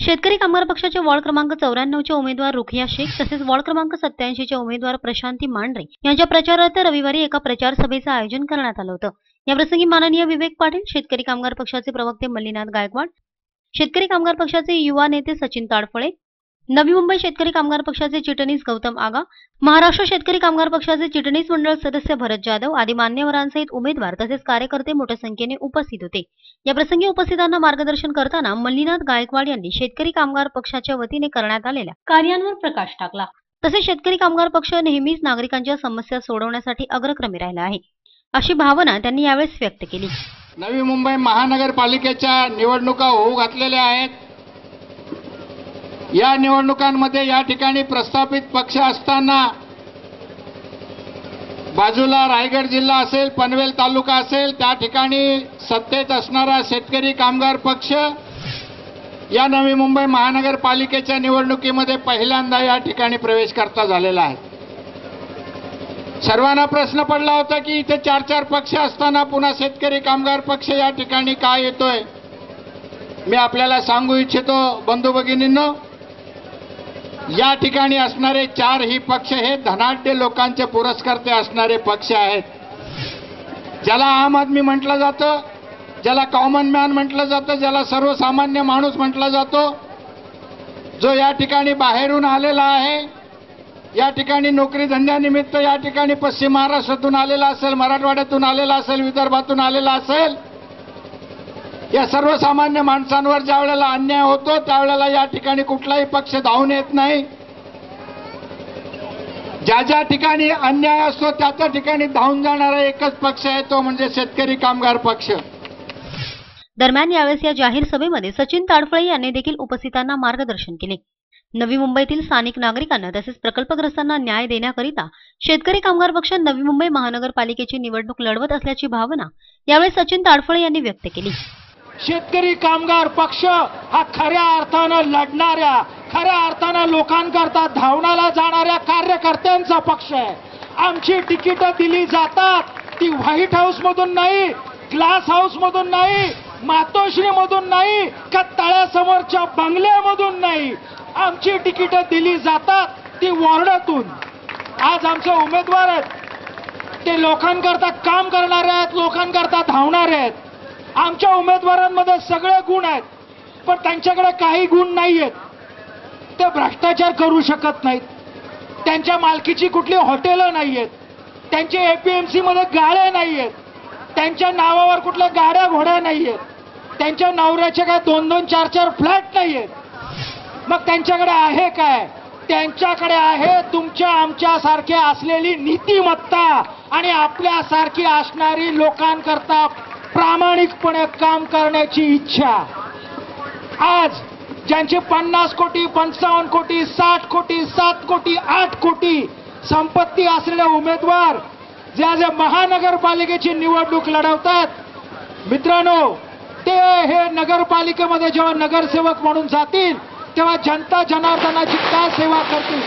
शेतकरी कामगार पक्षाचे वॉर्ड क्रमांक 94 चे उमेदवार रुखिया शेख तसेच वॉर्ड क्रमांक 87 चे उमेदवार प्रशांती मांढरे यांच्या प्रचारार्थ रविवारी एका प्रचार सभेचं आयोजन करण्यात आलं होतं। याप्रसंगी माननीय विवेक पाटील, शेतकरी कामगार पक्षाचे प्रवक्ते मल्लीनाथ गायकवाड, शेतकरी कामगार पक्षाचे युवा नेते सचिन ताडफळे, नवी मुंबई शेतकरी कामगार पक्षाचे चिटणीस गौतम आगा, महाराष्ट्र शेतकरी कामगार पक्षाचे चिटणीस मंडळ सदस्य भरत जाधव आदी मान्यवरांसहित उमेदवार तसेच कार्यकर्ते मोठ्या संख्येने उपस्थित होते। या प्रसंगी उपस्थितांना मार्गदर्शन करताना मल्लीनाथ गायकवाड यांनी शेतकरी कामगार पक्षाच्या वतीने करण्यात आलेल्या कार्यांवर प्रकाश टाकला। तसेच शेतकरी कामगार पक्ष नेहमीच नागरिकांच्या समस्या सोडवण्यासाठी अग्रक्रमी राहिला आहे, अशी भावना त्यांनी यावेळी व्यक्त केली। नवी मुंबई महानगरपालिकेच्या निवडणुका होऊ घातलेल्या आहेत। या निवडणुकांमध्ये या ठिकाणी प्रस्थापित पक्ष असताना बाजूला रायगड जिल्हा असेल, पनवेल तालुका असेल, त्या ठिकाणी सत्तेत असणारा शेतकरी कामगार पक्ष या नवी मुंबई महानगरपालिकेच्या निवडणुकीमध्ये पहिल्यांदा या ठिकाणी प्रवेश करता झालेला आहे। सर्वांना प्रश्न पडला होता की इथे 4 पक्ष असताना पुन्हा शेतकरी कामगार पक्ष या ठिकाणी का येतोय। मी आपल्याला सांगू इच्छितो बंधू भगिनींनो, या ठिकाणी असणारे 4 ही पक्ष हे धनाढ्य लोकांचे पुरस्कर्ते असणारे पक्ष आहेत। ज्याला आम आदमी म्हटलं जातं, ज्याला कॉमन मॅन म्हटलं जातं, ज्याला सर्वसामान्य माणूस म्हटलं जातो, जो या ठिकाणी बाहेरून आलेला आहे, या ठिकाणी नोकरी धंद्यानिमित्त या ठिकाणी पश्चिम महाराष्ट्रातून आलेला असेल, मराठवाड्यातून आलेला असेल, विदर्भातून आलेला असेल, या सर्वसामान्य माणसांवर ज्या वेळेला अन्याय होतो त्यावेळेला या ठिकाणी कुठलाही पक्ष धावून येत नाही। ज्या ठिकाणी अन्याय असतो त्या ठिकाणी धावून जाणारा एकच पक्ष आहे, तो म्हणजे शेतकरी कामगार पक्ष। दरम्यान यावेळेस या जाहीर सभेमध्ये सचिन ताडफळे यांनी देखील उपस्थितांना मार्गदर्शन केले। नवी मुंबईतील स्थानिक नागरिकांना तसेच प्रकल्पग्रस्तांना न्याय देण्याकरिता शेतकरी कामगार पक्ष नवी मुंबई महानगरपालिकेची निवडणूक लढवत असल्याची भावना यावेळी सचिन ताडफळे यांनी व्यक्त केली। शेतकरी कामगार पक्ष हा खऱ्या अर्थानं लढणाऱ्या, खऱ्या अर्थानं लोकांकरता धावण्याला जाणाऱ्या कार्यकर्त्यांचा पक्ष आहे। आमची तिकीटं दिली जातात ती व्हाईट हाऊस मधून नाही, ग्लास हाऊस मधून नाही, मातोश्री मधून नाही, का तळ्यासमोरच्या बंगल्यामधून नाही। आमची तिकीटं दिली जातात ती वॉर्डातून। आज आमचे उमेदवार आहेत ते लोकांकरता काम करणारे आहेत, लोकांकरता धावणारे आहेत। आमच्या उमेदवारांमध्ये सगळे गुण आहेत, पण त्यांच्याकडे काही गुण नाहीयेत। ते भ्रष्टाचार करू शकत नाहीत, त्यांच्या मालकीची कुठली हॉटेलं नाहीयेत, त्यांचे एपीएमसी मध्ये गाड्या नाहीयेत, त्यांच्या नावावर कुठल्या गाड्या घोड्या नाहीयेत, त्यांच्या नवऱ्याचे काय 2-2, 4-4 फ्लॅट नाहीयेत। मग त्यांच्याकडे आहे काय? त्यांच्याकडे आहे तुमच्या आमच्यासारखे असलेली नीतिमत्ता आणि आपल्यासारखी असणारी लोकांकरता प्रामाणिकपणे काम करण्याची इच्छा। आज ज्यांची 50 कोटी, 55 कोटी, 60 कोटी, 7 कोटी, 8 कोटी संपत्ती असलेले उमेदवार जे महानगरपालिकेची निवडणूक लढवतात, मित्रांनो, ते हे नगरपालिकेमध्ये जेव्हा नगरसेवक म्हणून जातील तेव्हा जनता जनार्दनाची काय सेवा करतील